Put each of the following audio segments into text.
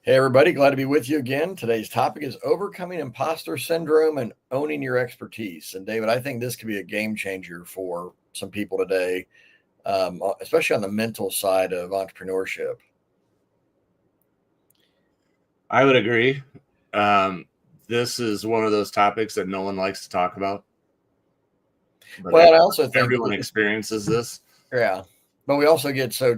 Hey, everybody, glad to be with you again. Today's topic is overcoming imposter syndrome and owning your expertise. And David, I think this could be a game changer for some people today, especially on the mental side of entrepreneurship. I would agree. This is one of those topics that no one likes to talk about. But Well, I also think everyone experiences this. Yeah. But we also get so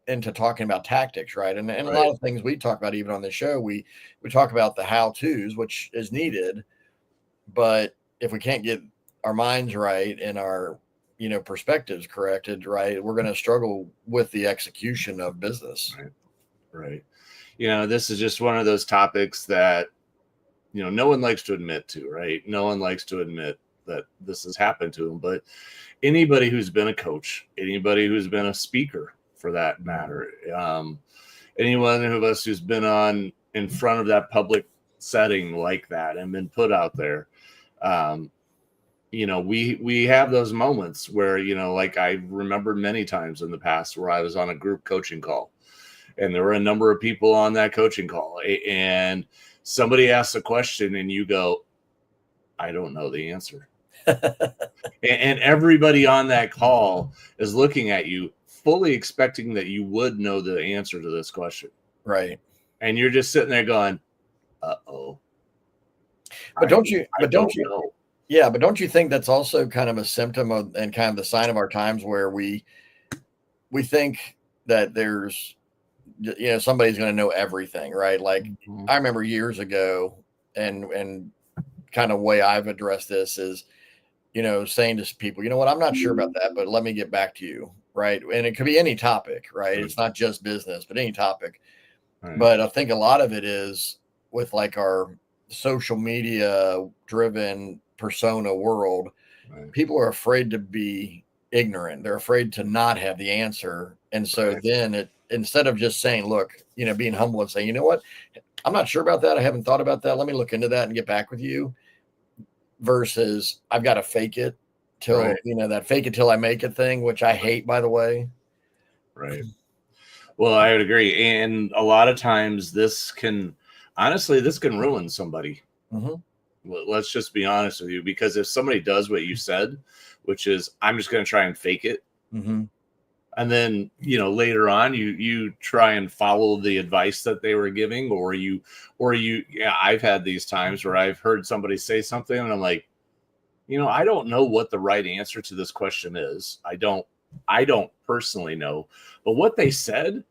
into talking about tactics, right? And a lot of things we talk about, even on the show, we talk about the how-tos, which is needed. But if we can't get our minds right and our perspectives corrected, right, we're going to struggle with the execution of business. Right. This is just one of those topics that no one likes to admit to, right? No one likes to admit that this has happened to them, but anybody who's been a coach, anybody who's been a speaker for that matter, anyone of us who's been in front of that public setting like that and been put out there, we have those moments where, like I remember many times in the past where I was on a group coaching call and there were a number of people on that coaching call and somebody asks a question and you go, I don't know the answer. And everybody on that call is looking at you fully expecting that you would know the answer to this question. Right. And you're just sitting there going, uh-oh. But don't you know. Yeah, but don't you think that's also kind of a symptom of and kind of the sign of our times where we think that there's somebody's going to know everything, right? Like I remember years ago and kind of way I've addressed this is saying to people, what, I'm not sure about that, but let me get back to you. Right. And it could be any topic, right? It's not just business, but any topic. Right. But I think a lot of it is with like our social media driven persona world, right. People are afraid to be ignorant. They're afraid to not have the answer. And so then instead of just saying, look, being humble and saying, you know what, I'm not sure about that. I haven't thought about that. Let me look into that and get back with you. Versus I've got to fake it till, that fake it till I make it thing, which I hate, by the way. Right. Well, I would agree. And a lot of times this can ruin somebody. Mm-hmm. Well, let's just be honest with you, because if somebody does what you said, which is I'm just going to try and fake it. Mm-hmm. And then, later on you try and follow the advice that they were giving, or I've had these times where I've heard somebody say something and I'm like, I don't know what the right answer to this question is. I don't personally know, but what they said,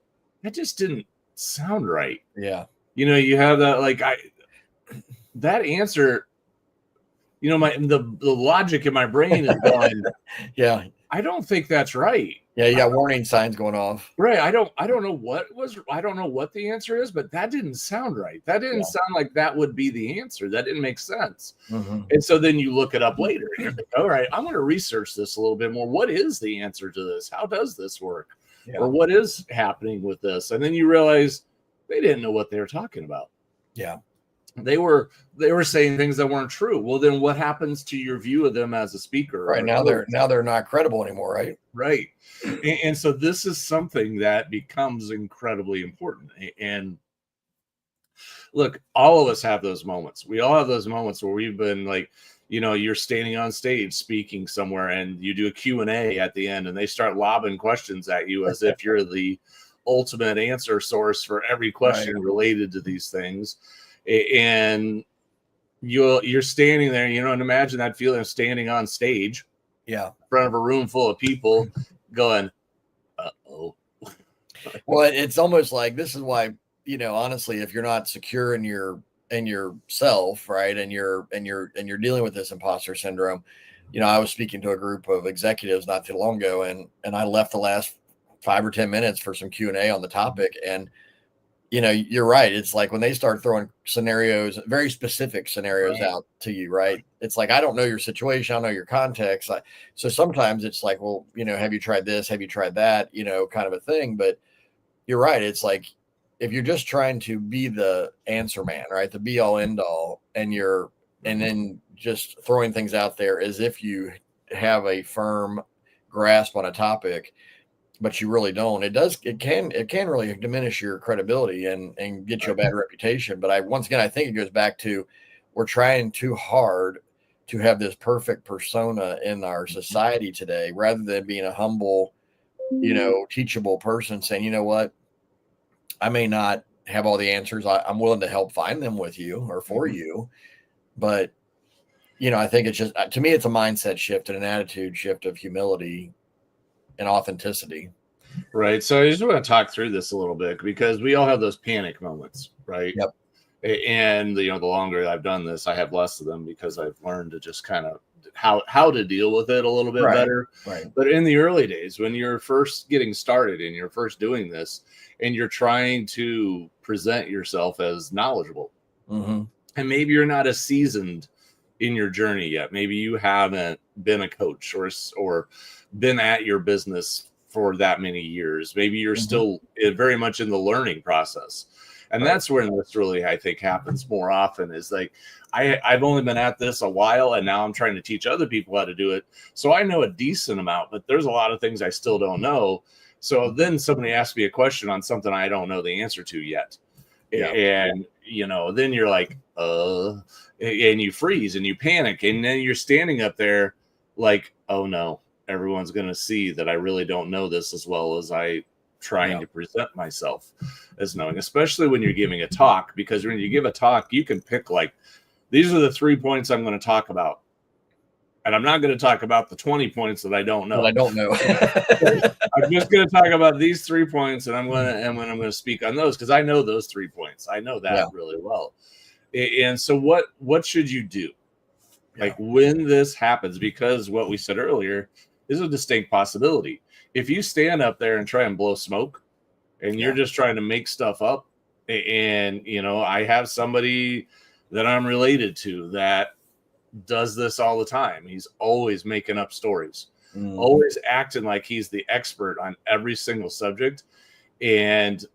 that just didn't sound right. Yeah. You have that, that answer, the logic in my brain is going, yeah, I don't think that's right. Yeah, you got warning signs going off. Right. I don't know what the answer is, but that didn't sound right. That didn't sound like that would be the answer. That didn't make sense. Mm-hmm. And so then you look it up later and you're like, all right, I'm going to research this a little bit more. What is the answer to this? How does this work? Yeah. Or what is happening with this? And then you realize they didn't know what they were talking about. Yeah. They were saying things that weren't true. Well, then what happens to your view of them as a speaker? Right. Now they're not credible anymore, right? Right. And so this is something that becomes incredibly important. And look, all of us have those moments. We all have those moments where we've been like, you're standing on stage speaking somewhere and you do a Q&A at the end and they start lobbing questions at you as if you're the ultimate answer source for every question related to these things. And you're standing there, and imagine that feeling of standing on stage, in front of a room full of people, going, uh-oh. Well, it's almost like this is why, honestly, if you're not secure in yourself, right, and you're dealing with this imposter syndrome, I was speaking to a group of executives not too long ago, and I left the last 5 or 10 minutes for some Q&A on the topic, and you're right. It's like when they start throwing scenarios, very specific scenarios out to you, right? It's like, I don't know your situation. I don't know your context. So sometimes it's like, well, have you tried this? Have you tried that? Kind of a thing. But you're right. It's like, if you're just trying to be the answer man, right? The be all end all, and then just throwing things out there as if you have a firm grasp on a topic, but you really don't. It can really diminish your credibility and get you a bad reputation. But once again, I think it goes back to, we're trying too hard to have this perfect persona in our society today, rather than being a humble, teachable person saying, you know what, I may not have all the answers. I'm willing to help find them with you or for you. But, I think it's just, to me, it's a mindset shift and an attitude shift of humility and authenticity. Right. So I just want to talk through this a little bit, because we all have those panic moments, right? Yep. And the longer I've done this, I have less of them, because I've learned to just kind of how to deal with it a little bit better. Right. But in the early days, when you're first getting started and you're first doing this, and you're trying to present yourself as knowledgeable, and maybe you're not as seasoned in your journey yet, maybe you haven't been a coach or been at your business for that many years, maybe you're still very much in the learning process. And that's where this really, I think, happens more often, is like, I've only been at this a while, and now I'm trying to teach other people how to do it. So I know a decent amount, but there's a lot of things I still don't know. So then somebody asks me a question on something I don't know the answer to yet. Yeah. And, then you're like, and you freeze and you panic. And then you're standing up there like, oh no, everyone's going to see that I really don't know this as well as I trying to present myself as knowing, especially when you're giving a talk, because when you give a talk, you can pick like, these are the 3 points I'm going to talk about. And I'm not going to talk about the 20 points that I don't know. Well, I don't know. I'm just going to talk about these 3 points, and I'm going to speak on those, because I know those 3 points. I know that really well. And so what should you do? Like when this happens, because what we said earlier is a distinct possibility. If you stand up there and try and blow smoke, and you're just trying to make stuff up, and I have somebody that I'm related to that does this all the time. He's always making up stories, always acting like he's the expert on every single subject. And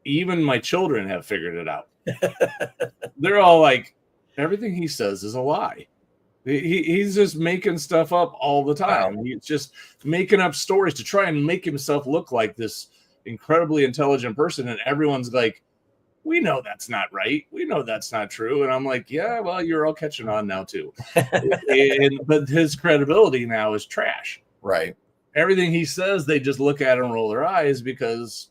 even my children have figured it out. They're all like, everything he says is a lie. He's just making stuff up all the time. Wow. He's just making up stories to try and make himself look like this incredibly intelligent person. And everyone's like, we know that's not right. We know that's not true. And I'm like, yeah, well, you're all catching on now too. But his credibility now is trash. Right. Everything he says, they just look at and roll their eyes, because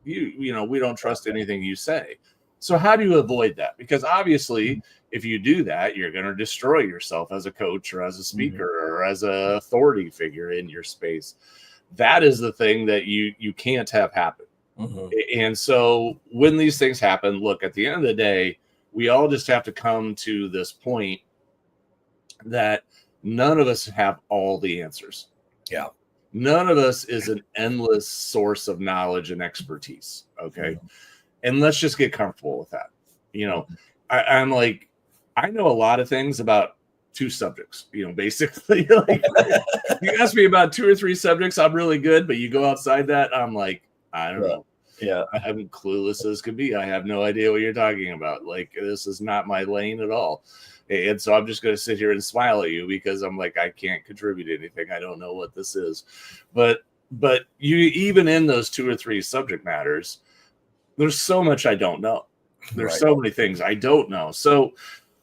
we don't trust anything you say. So how do you avoid that? Because obviously, if you do that, you're going to destroy yourself as a coach or as a speaker or as an authority figure in your space. That is the thing that you can't have happen. And so when these things happen, look, at the end of the day, we all just have to come to this point that none of us have all the answers. Yeah. None of us is an endless source of knowledge and expertise. Okay. And let's just get comfortable with that. I'm like, I know a lot of things about 2 subjects, basically. Like, you ask me about 2 or 3 subjects, I'm really good. But you go outside that, I'm like, I don't know. Yeah. I'm clueless as could be. I have no idea what you're talking about. Like, this is not my lane at all. And so I'm just going to sit here and smile at you, because I'm like, I can't contribute anything. I don't know what this is. But you, even in those 2 or 3 subject matters, there's so much I don't know. There's so many things I don't know. So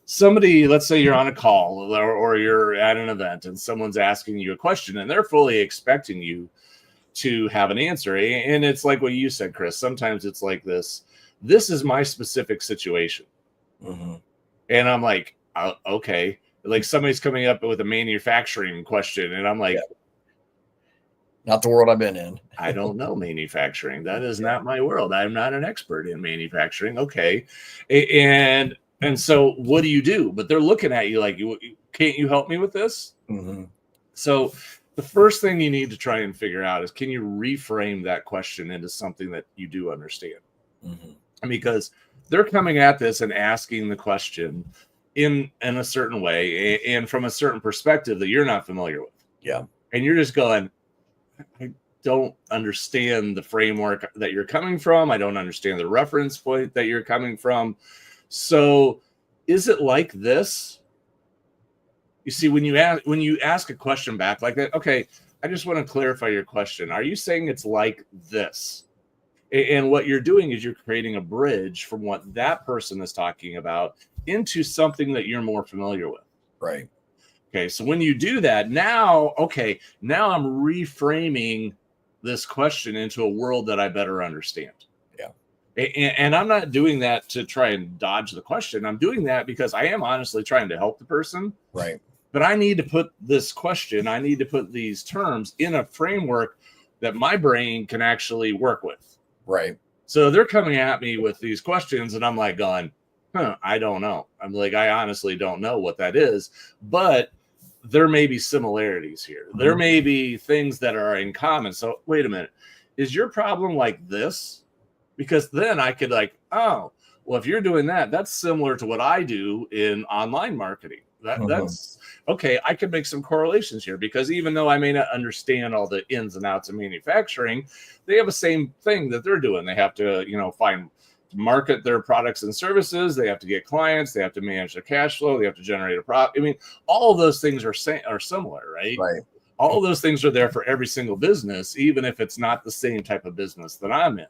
somebody, let's say you're on a call or you're at an event and someone's asking you a question, and they're fully expecting you to have an answer. And it's like what you said, Chris. Sometimes it's like this is my specific situation. And I'm like, okay. Like somebody's coming up with a manufacturing question, and I'm like, not the world I've been in. I don't know manufacturing. That is not my world. I'm not an expert in manufacturing. Okay. And so what do you do? But they're looking at you like, can't you help me with this? So the first thing you need to try and figure out is, can you reframe that question into something that you do understand? Because they're coming at this and asking the question in a certain way and from a certain perspective that you're not familiar with. Yeah. And you're just going, I don't understand the framework that you're coming from. I don't understand the reference point that you're coming from. So is it like this? You see, when you ask a question back like that, okay, I just want to clarify your question. Are you saying it's like this? And what you're doing is you're creating a bridge from what that person is talking about into something that you're more familiar with. Right. Okay. So when you do that, now I'm reframing this question into a world that I better understand. Yeah. And I'm not doing that to try and dodge the question. I'm doing that because I am honestly trying to help the person. Right. But I need to put this question, I need to put these terms in a framework that my brain can actually work with. Right. So they're coming at me with these questions and I'm like going, I don't know. I'm like, I honestly don't know what that is, but there may be similarities here. Mm-hmm. There may be things that are in common. So wait a minute, is your problem like this? Because then I could like, oh, well, if you're doing that, that's similar to what I do in online marketing. That's okay. I could make some correlations here because even though I may not understand all the ins and outs of manufacturing, they have the same thing that they're doing. They have to, market their products and services. They have to get clients. They have to manage their cash flow. They have to generate a profit. I mean, all of those things are similar, right? Right. All of those things are there for every single business, even if it's not the same type of business that I'm in.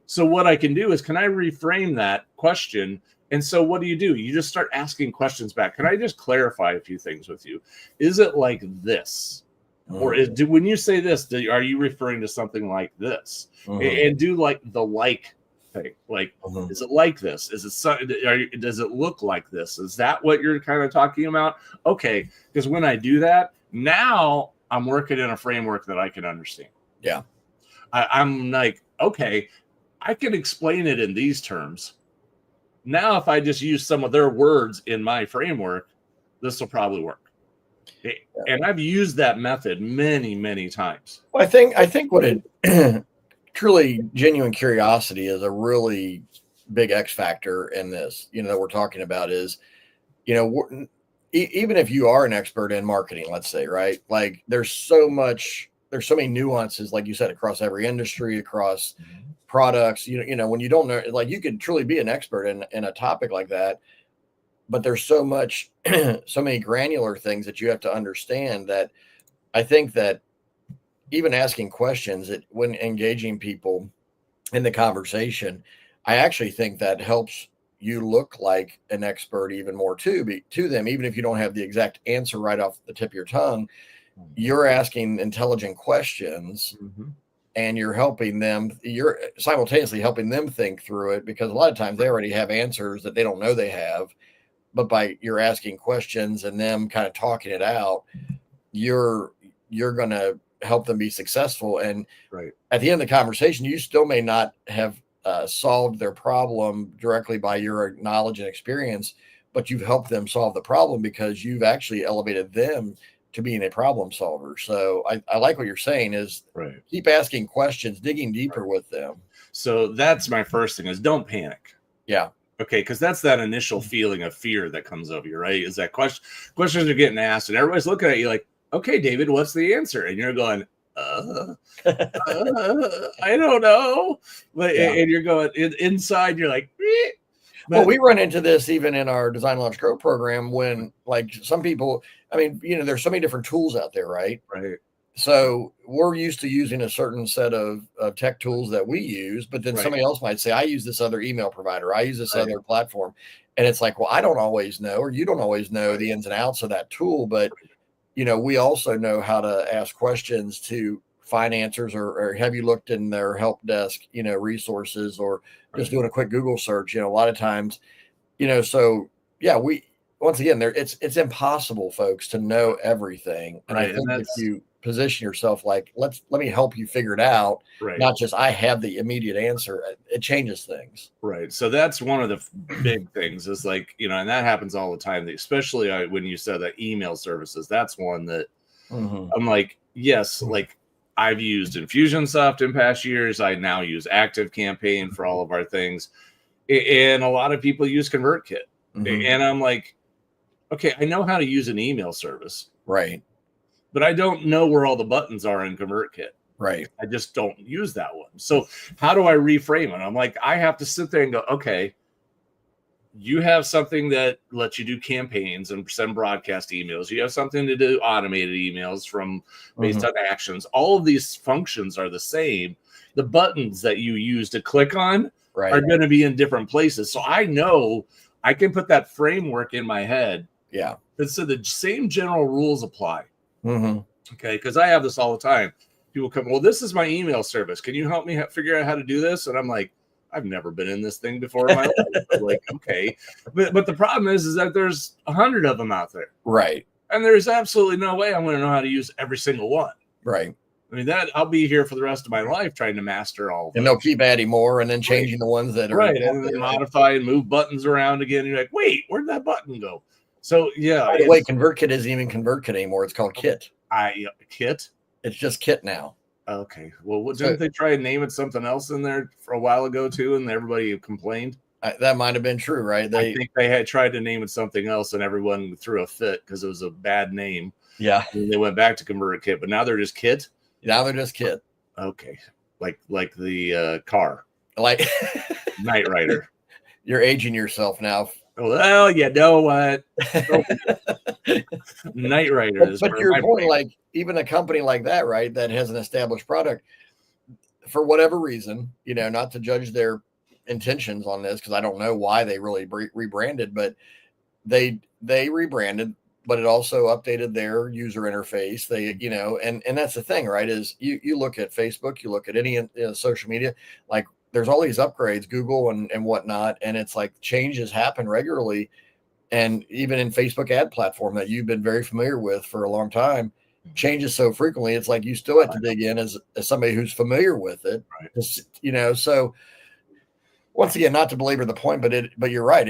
So what I can do is, can I reframe that question? And so what do? You just start asking questions back. Can I just clarify a few things with you? Is it like this? Or when you say this, are you referring to something like this? And do like the like thing. Like, is it like this? Is it does it look like this? Is that what you're kind of talking about? Okay, because when I do that, now I'm working in a framework that I can understand. Yeah. I'm like, okay, I can explain it in these terms. Now, if I just use some of their words in my framework, this will probably work. Yeah. And I've used that method many, many times. Well, I think what it truly genuine curiosity is a really big X factor in this, that we're talking about is, even if you are an expert in marketing, let's say, right? Like there's so many nuances, like you said, across every industry, across products, when you don't know, like you could truly be an expert in a topic like that, but there's so many granular things that you have to understand that I think that even asking questions when engaging people in the conversation, I actually think that helps you look like an expert even more to them, even if you don't have the exact answer right off the tip of your tongue. You're asking intelligent questions. And you're simultaneously helping them think through it, because a lot of times they already have answers that they don't know they have. But you're asking questions and them kind of talking it out, you're going to help them be successful. And at the end of the conversation, you still may not have solved their problem directly by your knowledge and experience, but you've helped them solve the problem because you've actually elevated them to being a problem solver. So I like what you're saying is keep asking questions, digging deeper with them. So that's my first thing is don't panic. Yeah. Okay. Cause that's that initial feeling of fear that comes over you, right? Is that questions are getting asked and everybody's looking at you like, okay, David, what's the answer? And you're going, I don't know. But, and you're going inside, you're like, eh. Well, we run into this even in our Design Launch Grow program when like some people, there's so many different tools out there, right? Right. So we're used to using a certain set of tech tools that we use, but then somebody else might say, I use this other email provider. I use this other platform. And it's like, well, I don't always know, or you don't always know the ins and outs of that tool, but we also know how to ask questions to find answers, or have you looked in their help desk, resources, or just doing a quick Google search, a lot of times, so yeah, once again, it's impossible, folks, to know everything. And I think if you position yourself like, let me help you figure it out, not just I have the immediate answer, it changes things. Right. So that's one of the big things is like, and that happens all the time, especially when you said that email services, that's one that I'm like, yes, like I've used Infusionsoft in past years. I now use ActiveCampaign for all of our things. And a lot of people use ConvertKit. And I'm like, okay, I know how to use an email service. Right. But I don't know where all the buttons are in ConvertKit. Right. I just don't use that one. So how do I reframe it? I'm like, I have to sit there and go, okay, you have something that lets you do campaigns and send broadcast emails. You have something to do automated emails from based on actions. All of these functions are the same. The buttons that you use to click on are going to be in different places. So I know I can put that framework in my head. Yeah. And so the same general rules apply. Okay. Because I have this all the time. People come, well, this is my email service. Can you help me figure out how to do this? And I'm like, I've never been in this thing before in my life. I'm like, okay. But the problem is that there's 100 of them out there. Right. And there's absolutely no way I'm going to know how to use every single one. Right. I mean, that I'll be here for the rest of my life trying to master all of them. And they'll keep adding more and then changing the ones that are right. And then modify and move buttons around again. You're like, wait, where'd that button go? So yeah. By the way, ConvertKit isn't even ConvertKit anymore. It's called Kit. Kit? It's just Kit now. Okay. Well, didn't they try and name it something else in there for a while ago too, and everybody complained? That might have been true, right? I think they had tried to name it something else, and everyone threw a fit because it was a bad name. Yeah. And they went back to ConvertKit, but now they're just Kit. Now they're just Kit. Okay. Like the car. Like Knight Rider. You're aging yourself now. Well, you know what? Knight Rider. But your point, like even a company like that, right, that has an established product, for whatever reason, not to judge their intentions on this, because I don't know why they really rebranded, but they rebranded, but it also updated their user interface. They, and that's the thing, right? Is you look at Facebook, you look at any social media, like there's all these upgrades, Google and whatnot, and it's like changes happen regularly. And even in Facebook ad platform that you've been very familiar with for a long time, changes so frequently, it's like you still have to dig in as somebody who's familiar with it. Right. So once again, not to belabor the point, but you're right.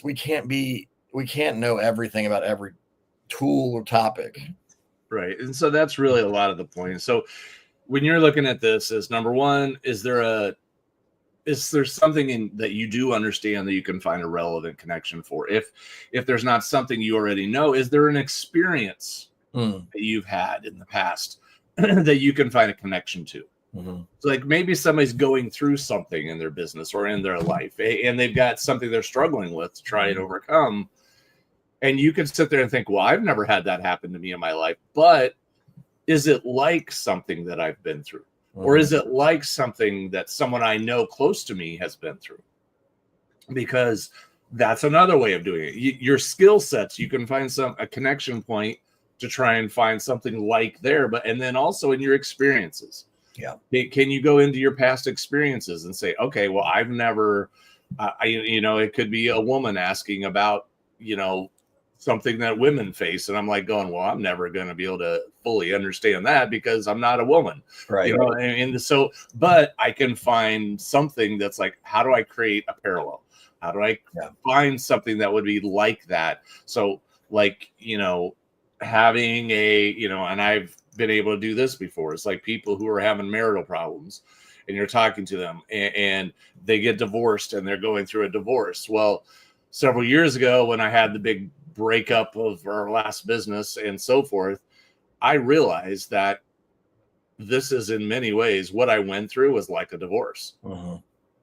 We can't know everything about every tool or topic. Right. And so that's really a lot of the point. So when you're looking at this, is number one, is there something that you do understand that you can find a relevant connection for? If there's not something you already know, is there an experience that you've had in the past that you can find a connection to? So like maybe somebody's going through something in their business or in their life, and they've got something they're struggling with to try and overcome. And you can sit there and think, well, I've never had that happen to me in my life, but is it like something that I've been through? Or is it like something that someone I know close to me has been through? Because that's another way of doing it. Your skill sets, you can find a connection point to try and find something like there, and then also in your experiences. Yeah. Can you go into your past experiences and say, okay, well, I've never, it could be a woman asking about, something that women face. And I'm like going, well, I'm never going to be able to fully understand that because I'm not a woman. Right. But I can find something that's like, how do I create a parallel? How do I find something that would be like that? So like, having and I've been able to do this before. It's like people who are having marital problems and you're talking to them and they get divorced and they're going through a divorce. Well, several years ago when I had the big breakup of our last business and so forth, I realized that this is in many ways what I went through was like a divorce.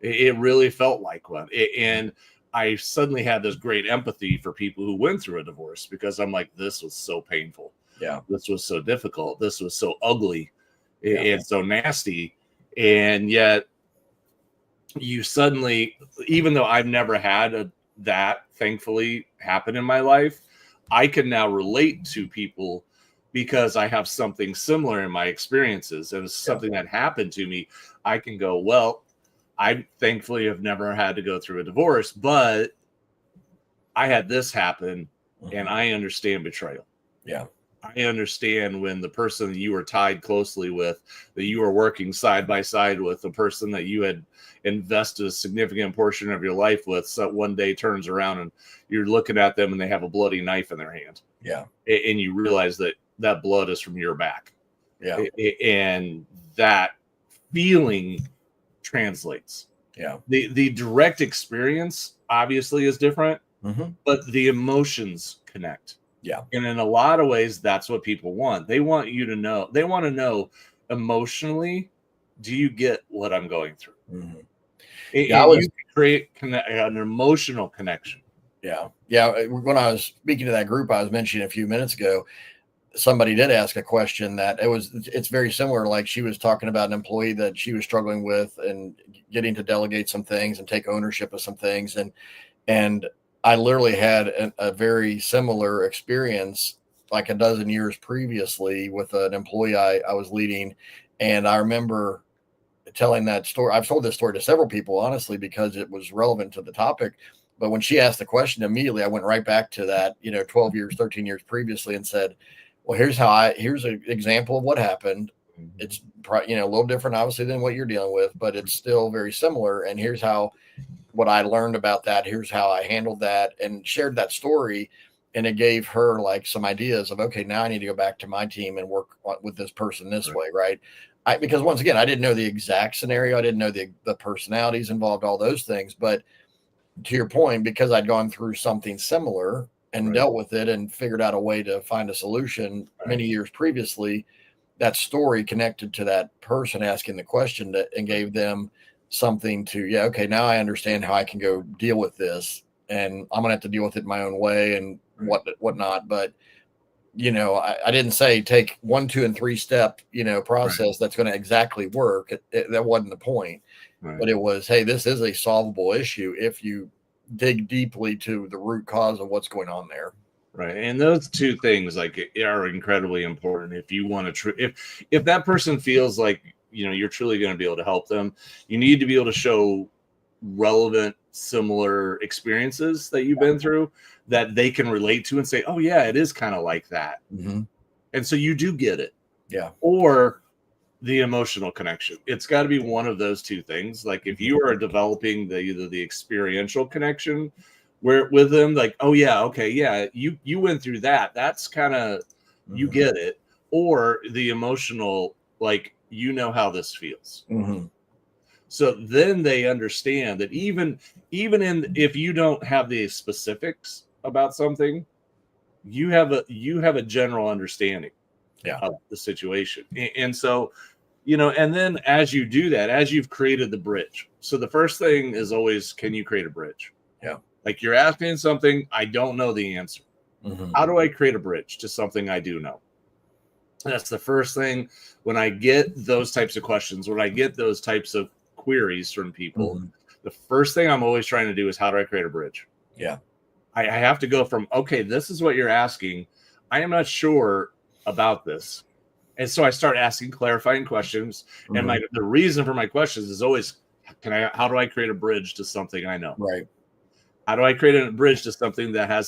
It really felt like one. And I suddenly had this great empathy for people who went through a divorce because I'm like, this was so painful. Yeah. This was so difficult. This was so ugly and so nasty. And yet you suddenly, even though I've never had that thankfully happen in my life, I can now relate to people because I have something similar in my experiences. And it's something that happened to me. I can go, well, I thankfully have never had to go through a divorce, but I had this happen and I understand betrayal. Yeah. I understand when the person that you were tied closely with, that you were working side by side with, the person that you had invested a significant portion of your life with, so one day turns around and you're looking at them and they have a bloody knife in their hand. Yeah. And you realize that blood is from your back. Yeah. And that feeling translates. Yeah. The direct experience obviously is different, but the emotions connect. Yeah. And in a lot of ways, that's what people want. They want you to know. They want to know emotionally, do you get what I'm going through? Yeah, And you create an emotional connection. Yeah. When I was speaking to that group I was mentioning a few minutes ago, somebody did ask a question that it's very similar. Like she was talking about an employee that she was struggling with and getting to delegate some things and take ownership of some things. And I literally had a very similar experience like a dozen years previously with an employee I was leading. And I remember telling that story. I've told this story to several people, honestly, because it was relevant to the topic. But when she asked the question, immediately I went right back to that, 12 years, 13 years previously and said, well, here's an example of what happened. It's a little different, obviously, than what you're dealing with, but it's still very similar. And here's what I learned about that. Here's how I handled that and shared that story. And it gave her like some ideas of, okay, now I need to go back to my team and work with this person this way. Right. Because once again, I didn't know the exact scenario. I didn't know the personalities involved, all those things. But to your point, because I'd gone through something similar and dealt with it and figured out a way to find a solution many years previously, that story connected to that person asking the question and gave them something to, okay, now I understand how I can go deal with this, and I'm gonna have to deal with it my own way and whatnot. But I didn't say take 1, 2, and 3 step, process that's going to exactly work. That wasn't the point, but it was, hey, this is a solvable issue if you dig deeply to the root cause of what's going on there. Right. And those two things are incredibly important. If you want to, if that person feels like, you're truly going to be able to help them, you need to be able to show relevant, similar experiences that you've been through that they can relate to and say, oh yeah, it is kind of like that. Mm-hmm. And so you do get it. Yeah. Or the emotional connection. It's got to be one of those two things. Like if you are developing either the experiential connection where with them, like, oh yeah, okay, yeah, you went through that. That's kind of, you get it. Or the emotional, like, how this feels. Mm-hmm. So then they understand that even if you don't have the specifics about something, you have a general understanding of the situation. And so, and then as you do that, as you've created the bridge. So the first thing is always, can you create a bridge? Yeah. Like you're asking something, I don't know the answer. Mm-hmm. How do I create a bridge to something I do know? That's the first thing. When I get those types of questions, when I get those types of queries from people, the first thing I'm always trying to do is, how do I create a bridge? Yeah. I have to go from, okay, this is what you're asking. I am not sure about this. And so I start asking clarifying questions. And the reason for my questions is always, how do I create a bridge to something I know? Right. How do I create a bridge to something that had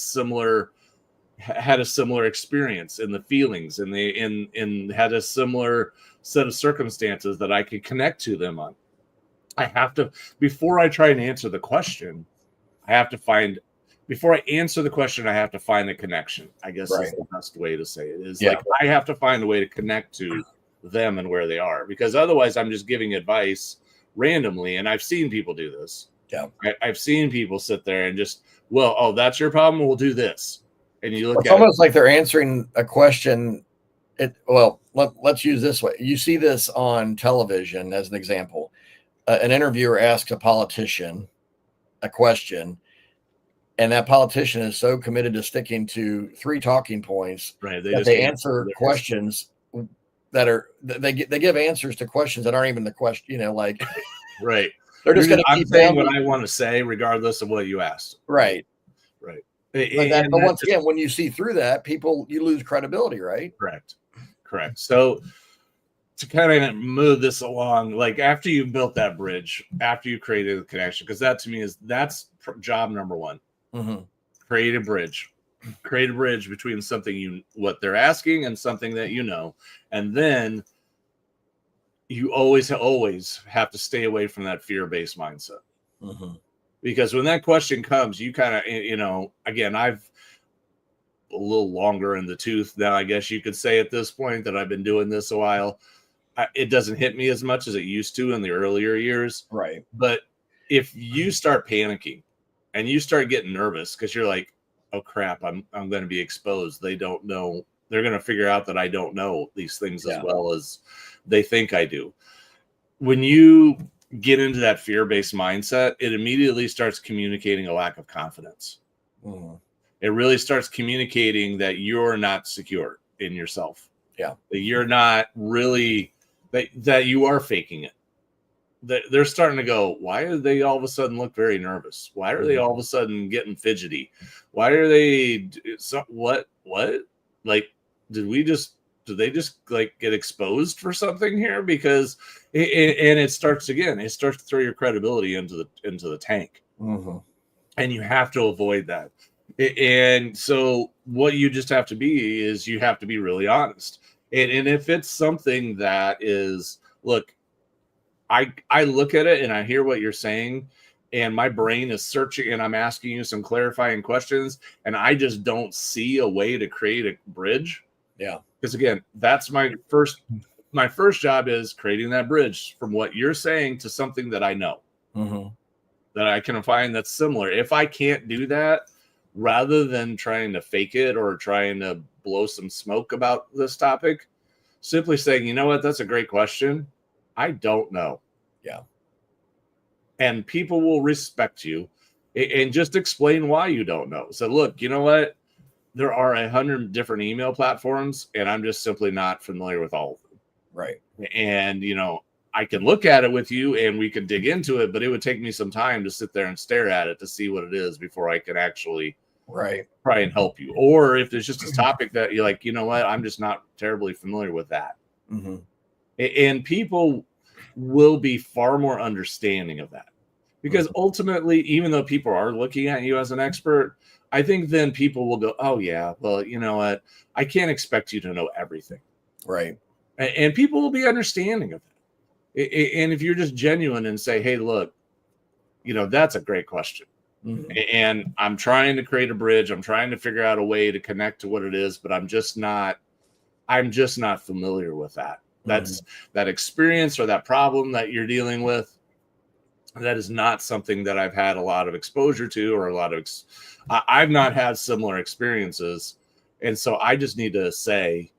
a similar experience in the feelings and had a similar set of circumstances that I could connect to them on? I have to, before I try and answer the question, before I answer the question, I have to find a connection, I guess is the best way to say it. Is like, I have to find a way to connect to them and where they are, because otherwise I'm just giving advice randomly. And I've seen people do this. Yeah. I've seen people sit there and just, that's your problem, we'll do this. And you look it's almost like they're answering a question. Let's use this way. You see this on television as an example. An interviewer asks a politician a question, and that politician is so committed to sticking to 3 talking points that they answer questions they give answers to questions that aren't even the question, like right. They're just going to I'm saying what I want to say regardless of what you asked. Right. But once again, when you see through that, you lose credibility, right? Correct. So to kind of move this along, like after you've built that bridge, after you created the connection, because that to me that's job number 1. Create a bridge between what they're asking and something that and then you always have to stay away from that fear-based mindset. Because when that question comes, you kind of, again, I've a little longer in the tooth now, I guess you could say at this point that I've been doing this a while. It doesn't hit me as much as it used to in the earlier years. Right. But if you start panicking and you start getting nervous because you're like, oh crap, I'm going to be exposed. They don't know. They're going to figure out that I don't know these things as well as they think I do. When you get into that fear-based mindset, it immediately starts communicating a lack of confidence. Mm-hmm. It really starts communicating that you're not secure in yourself. Yeah. That you're not really, that you are faking it. That they're starting to go, why do they all of a sudden look very nervous? Why are they all of a sudden getting fidgety? Why are they, what? Like, did they just like get exposed for something here? Because it starts again, it starts to throw your credibility into the tank. Mm-hmm. And you have to avoid that. And so what you just have to be is you have to be really honest. And if it's something that is, look, I look at it and I hear what you're saying, and my brain is searching and I'm asking you some clarifying questions, and I just don't see a way to create a bridge. Yeah. Because again, that's my first job is creating that bridge from what you're saying to something that I know. Mm-hmm. That I can find that's similar. If I can't do that, rather than trying to fake it or trying to blow some smoke about this topic, simply saying, you know what, that's a great question. I don't know. Yeah. And people will respect you and just explain why you don't know. So look, you know what? There are 100 different email platforms, and I'm just simply not familiar with all of them. Right. And, I can look at it with you and we can dig into it, but it would take me some time to sit there and stare at it to see what it is before I can actually try and help you. Or if there's just a topic that you're like, you know what, I'm just not terribly familiar with that. Mm-hmm. And people will be far more understanding of that, because ultimately, even though people are looking at you as an expert, I think then people will go, oh yeah, well, you know what, I can't expect you to know everything. Right. And people will be understanding of that. And if you're just genuine and say, hey, look, that's a great question. Mm-hmm. And I'm trying to create a bridge. I'm trying to figure out a way to connect to what it is, but I'm just not familiar with that. That's that experience or that problem that you're dealing with. That is not something that I've had a lot of exposure to, or I've not had similar experiences. And so I just need to say,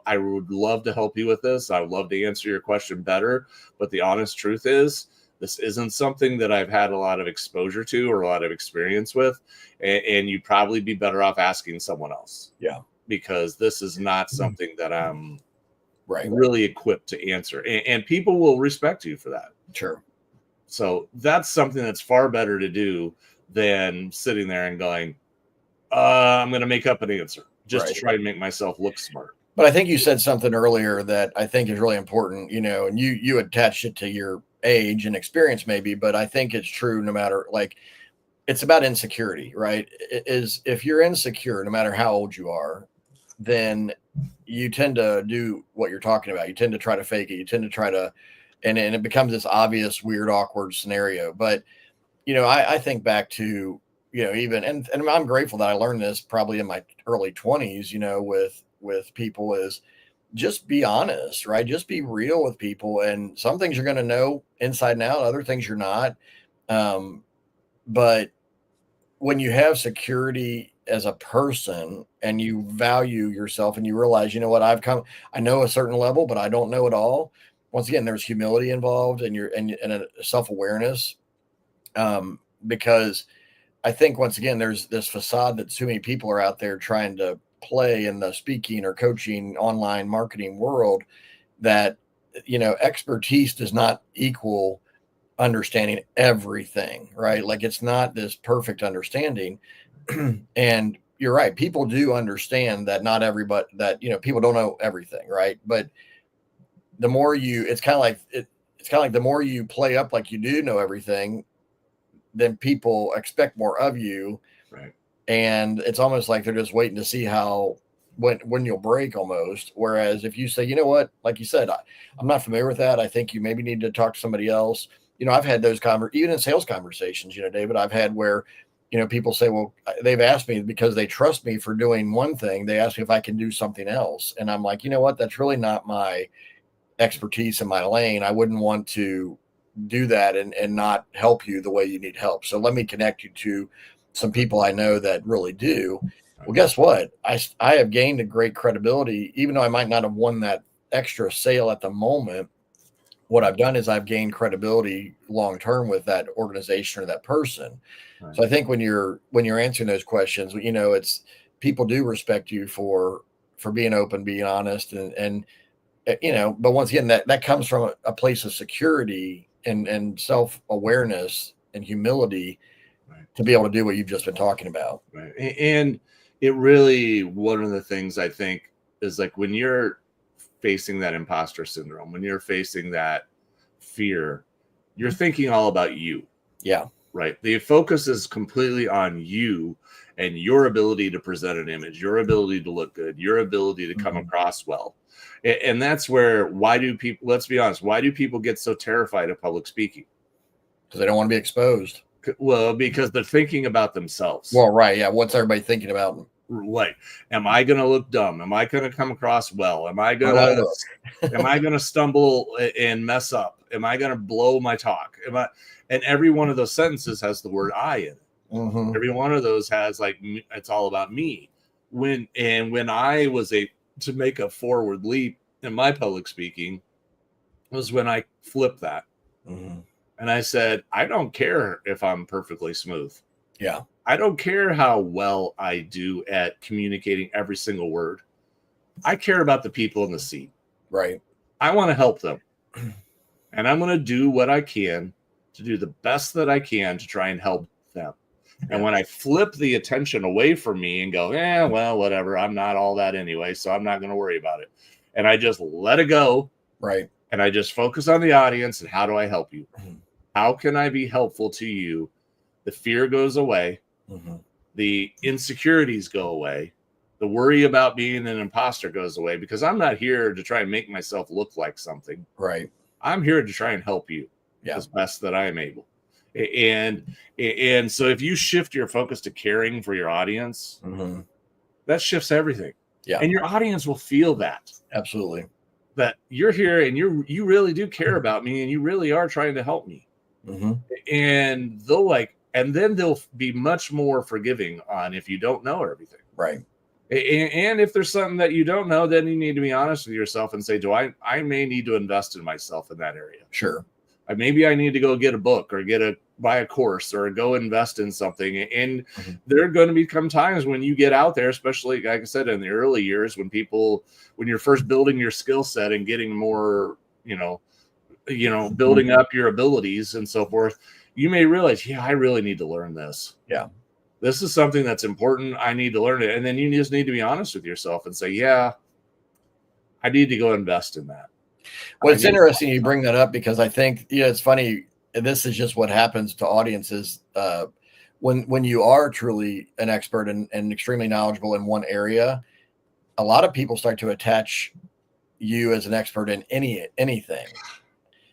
I would love to help you with this. I would love to answer your question better. But the honest truth is, this isn't something that I've had a lot of exposure to or a lot of experience with. And you'd probably be better off asking someone else. Yeah. Because this is not something that I'm really equipped to answer. And people will respect you for that. Sure. So that's something that's far better to do than sitting there and going, I'm going to make up an answer just to try and make myself look smart. But I think you said something earlier that I think is really important, and you attached it to your age and experience maybe, but I think it's true no matter, like, it's about insecurity, right? If you're insecure, no matter how old you are, then you tend to do what you're talking about. You tend to try to fake it. You tend to try to, and it becomes this obvious, weird, awkward scenario. But, I think back to, even, and I'm grateful that I learned this probably in my early 20s, with people, is just be honest, right? Just be real with people. And some things you're going to know inside and out, other things you're not. But when you have security as a person and you value yourself and you realize, I know a certain level, but I don't know it all. Once again, there's humility involved and a self-awareness. Because I think once again, there's this facade that too many people are out there trying to play in the speaking or coaching online marketing world, that, expertise does not equal understanding everything, right? Like, it's not this perfect understanding. And you're right. People do understand that not everybody, that, people don't know everything. Right. But the more it's kind of like the more you play up like you do know everything, then people expect more of you. Right. And it's almost like they're just waiting to see when you'll break almost. Whereas if you say, you know what, like you said, I'm not familiar with that. I think you maybe need to talk to somebody else. I've had those even in sales conversations, David, I've had where, people say, well, they've asked me because they trust me for doing one thing. They ask me if I can do something else. And I'm like, you know what, that's really not my expertise in my lane. I wouldn't want to do that and not help you the way you need help. So let me connect you to some people I know that really do. Well, guess what? I have gained a great credibility, even though I might not have won that extra sale at the moment. what I've done is I've gained credibility long term with that organization or that person. Right. So I think when you're answering those questions, it's people do respect you for being open, being honest, and but once again, that comes from a place of security and self-awareness and humility, right, to be able to do what you've just been talking about. Right. And it really, one of the things I think is like when you're facing that imposter syndrome, when you're facing that fear, you're thinking all about you. Yeah. Right. The focus is completely on you and your ability to present an image, your ability to look good, your ability to come across well. And that's where, let's be honest, why do people get so terrified of public speaking? Because they don't want to be exposed. Well, because they're thinking about themselves. Well, right. Yeah. What's everybody thinking about? Like, am I going to look dumb? Am I going to come across well? Am I going to stumble and mess up? Am I going to blow my talk? And every one of those sentences has the word I in it. Mm-hmm. Every one of those has it's all about me. When I was to make a forward leap in my public speaking was when I flipped that. Mm-hmm. And I said, I don't care if I'm perfectly smooth. Yeah. I don't care how well I do at communicating every single word. I care about the people in the seat. Right. I want to help them. And I'm going to do what I can to do the best that I can to try and help them. Yeah. And when I flip the attention away from me and go, well, whatever, I'm not all that anyway, so I'm not going to worry about it. And I just let it go. Right. And I just focus on the audience and how do I help you? How can I be helpful to you? The fear goes away. Mm-hmm. The insecurities go away. The worry about being an imposter goes away, because I'm not here to try and make myself look like something. Right. I'm here to try and help you as best that I am able. And so if you shift your focus to caring for your audience, that shifts everything. Yeah. And your audience will feel that. Absolutely. That you're here and you really do care about me and you really are trying to help me. Mm-hmm. And then they'll be much more forgiving on if you don't know everything. Right. And if there's something that you don't know, then you need to be honest with yourself and say, I may need to invest in myself in that area. Sure. Maybe I need to go get a book or buy a course or go invest in something. And there are going to become times when you get out there, especially, like I said, in the early years, when you're first building your skill set and getting more, building up your abilities and so forth, you may realize, I really need to learn this. Yeah. This is something that's important. I need to learn it. And then you just need to be honest with yourself and say, I need to go invest in that. Well, it's interesting you bring that up, because I think, it's funny. This is just what happens to audiences. When you are truly an expert and extremely knowledgeable in one area, a lot of people start to attach you as an expert in anything.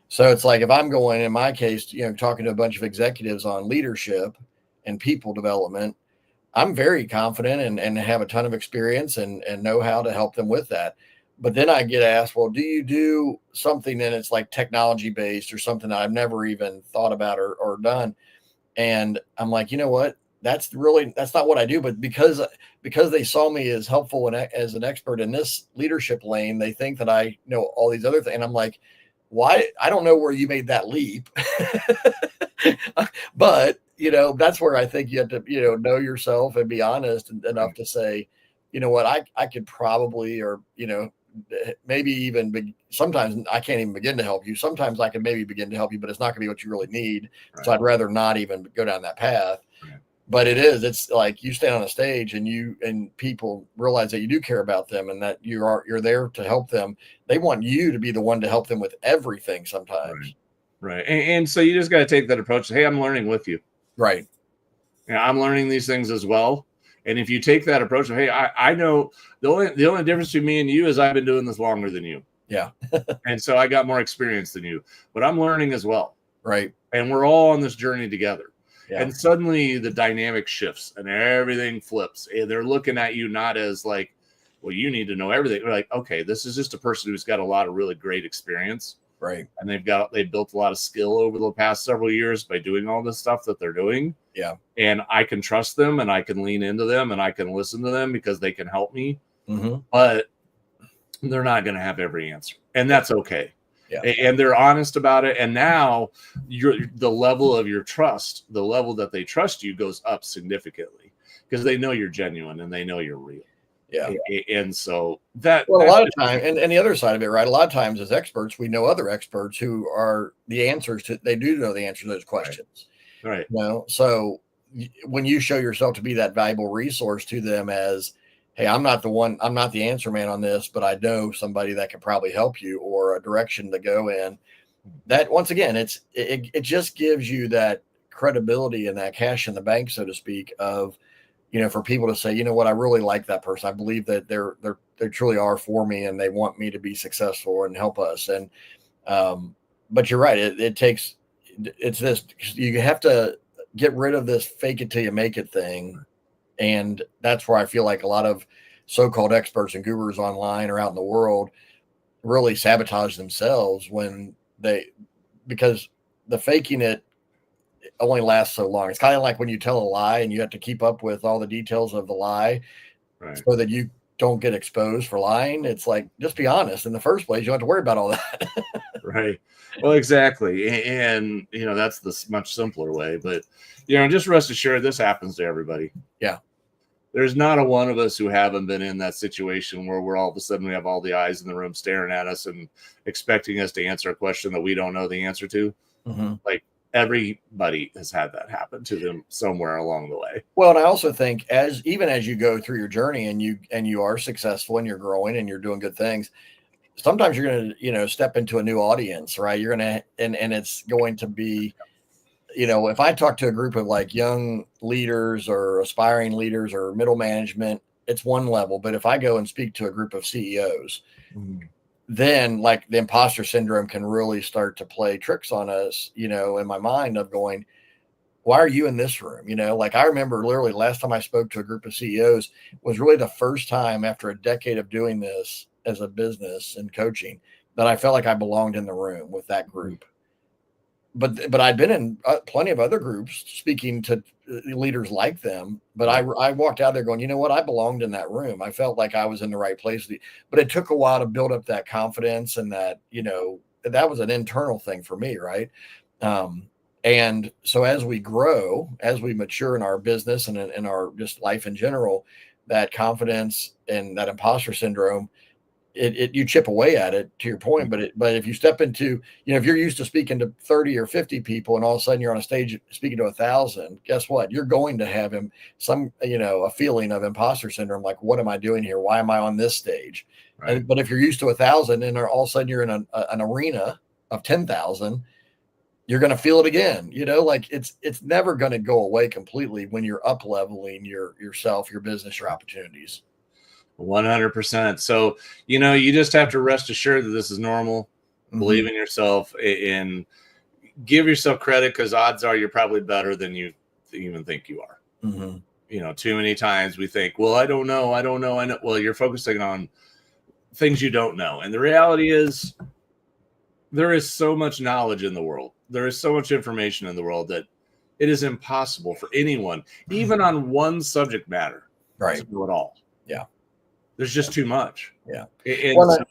So it's like, if I'm going, in my case, talking to a bunch of executives on leadership and people development, I'm very confident and have a ton of experience and know how to help them with that. But then I get asked, well, do you do something and it's like technology based or something that I've never even thought about or done? And I'm like, you know what? That's not what I do. But because they saw me as helpful and as an expert in this leadership lane, they think that I know all these other things. And I'm like, why? I don't know where you made that leap. But, that's where I think you have to, know yourself and be honest enough to say, you know what, I could probably, or, maybe even sometimes I can't even begin to help you. Sometimes I can maybe begin to help you, but it's not going to be what you really need. Right. So I'd rather not even go down that path. Right. But it's like you stand on a stage and people realize that you do care about them and that you're there to help them. They want you to be the one to help them with everything sometimes. Right. And so you just got to take that approach. Hey, I'm learning with you. Right. I'm learning these things as well. And if you take that approach of, hey, I know the only difference between me and you is I've been doing this longer than you. Yeah. And so I got more experience than you, but I'm learning as well. Right. And we're all on this journey together. Yeah. And suddenly the dynamic shifts and everything flips. And they're looking at you not as like, well, you need to know everything. They're like, okay, this is just a person who's got a lot of really great experience. Right. And they've built a lot of skill over the past several years by doing all this stuff that they're doing. Yeah. And I can trust them and I can lean into them and I can listen to them because they can help me. Mm-hmm. But they're not going to have every answer. And that's okay. Yeah. And they're honest about it. And now the level of your trust, the level that they trust you goes up significantly because they know you're genuine and they know you're real. Yeah. And so that, well, a lot of time, and the other side of it, right? A lot of times as experts, we know other experts who are the answers to, they do know the answer to those questions. Right. You know, so when you show yourself to be that valuable resource to them as, hey, I'm not the answer man on this, but I know somebody that can probably help you or a direction to go in. That once again, it just gives you that credibility and that cash in the bank, so to speak, of, you know, for people to say, you know what, I really like that person. I believe that they truly are for me and they want me to be successful and help us. And, but you're right. It's this, you have to get rid of this fake it till you make it thing. And that's where I feel like a lot of so-called experts and gurus online or out in the world really sabotage themselves because the faking it only lasts so long. It's kind of like when you tell a lie and you have to keep up with all the details of the lie, right, so that you don't get exposed for lying. It's like, just be honest in the first place. You don't have to worry about all that. Right. Well, exactly. And, you know, that's the much simpler way. But, you know, just rest assured this happens to everybody. Yeah. There's not a one of us who haven't been in that situation where we're all of a sudden we have all the eyes in the room staring at us and expecting us to answer a question that we don't know the answer to. Mm-hmm. Like, everybody has had that happen to them somewhere along the way. Well, and I also think even as you go through your journey and you are successful and you're growing and you're doing good things, sometimes you're going to, you know, step into a new audience, right? You're going to, and it's going to be, you know, if I talk to a group of like young leaders or aspiring leaders or middle management, it's one level. But if I go and speak to a group of CEOs, then like the imposter syndrome can really start to play tricks on us, you know, in my mind of going, why are you in this room? You know, like I remember literally last time I spoke to a group of CEOs was really the first time after a decade of doing this as a business and coaching that I felt like I belonged in the room with that group. But I'd been in plenty of other groups speaking to leaders like them. But I walked out there going, you know what? I belonged in that room. I felt like I was in the right place. But it took a while to build up that confidence and that, you know, that was an internal thing for me. Right. And so as we grow, as we mature in our business and in our just life in general, that confidence and that imposter syndrome, you chip away at it, to your point. But if you step into, you know, if you're used to speaking to 30 or 50 people and all of a sudden you're on a stage speaking to 1,000, guess what? You're going to have a feeling of imposter syndrome. Like, what am I doing here? Why am I on this stage? Right. But if you're used to 1,000 and all of a sudden you're in an arena of 10,000, you're going to feel it again. You know, like it's never going to go away completely when you're up leveling yourself, your business, your opportunities. 100%. So, you know, you just have to rest assured that this is normal. Believe in yourself and give yourself credit, because odds are you're probably better than you even think you are. You know, too many times we think, well, I don't know. Well, you're focusing on things you don't know. And the reality is there is so much knowledge in the world. There is so much information in the world that it is impossible for anyone, even on one subject matter, to know it all. Yeah. There's just too much. Yeah. I was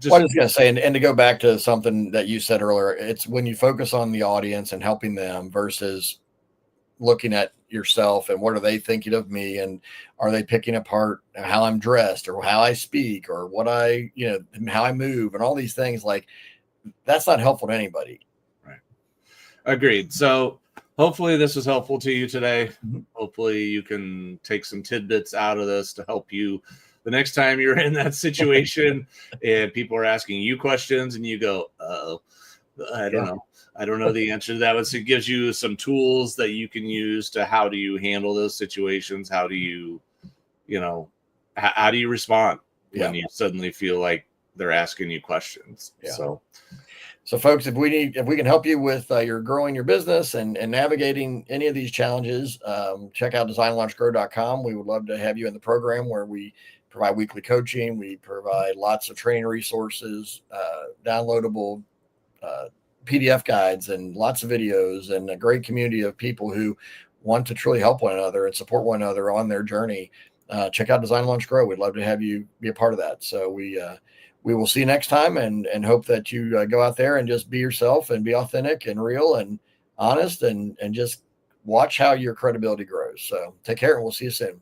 going to say, and to go back to something that you said earlier, it's when you focus on the audience and helping them versus looking at yourself and what are they thinking of me, and are they picking apart how I'm dressed or how I speak or what how I move and all these things. Like, that's not helpful to anybody. Right. Agreed. So hopefully this was helpful to you today. Hopefully you can take some tidbits out of this to help you the next time you're in that situation and people are asking you questions and you go, I don't know. I don't know the answer to that. So it gives you some tools that you can use to how do you handle those situations? How do you, how do you respond when you suddenly feel like they're asking you questions? Yeah. So folks, if we can help you with your growing your business and navigating any of these challenges, check out designlaunchgrow.com. We would love to have you in the program where we provide weekly coaching. We provide lots of training resources, downloadable PDF guides, and lots of videos, and a great community of people who want to truly help one another and support one another on their journey. Check out Design Launch Grow. We'd love to have you be a part of that. So we we will see you next time, and hope that you go out there and just be yourself and be authentic and real and honest, and just watch how your credibility grows. So take care, and we'll see you soon.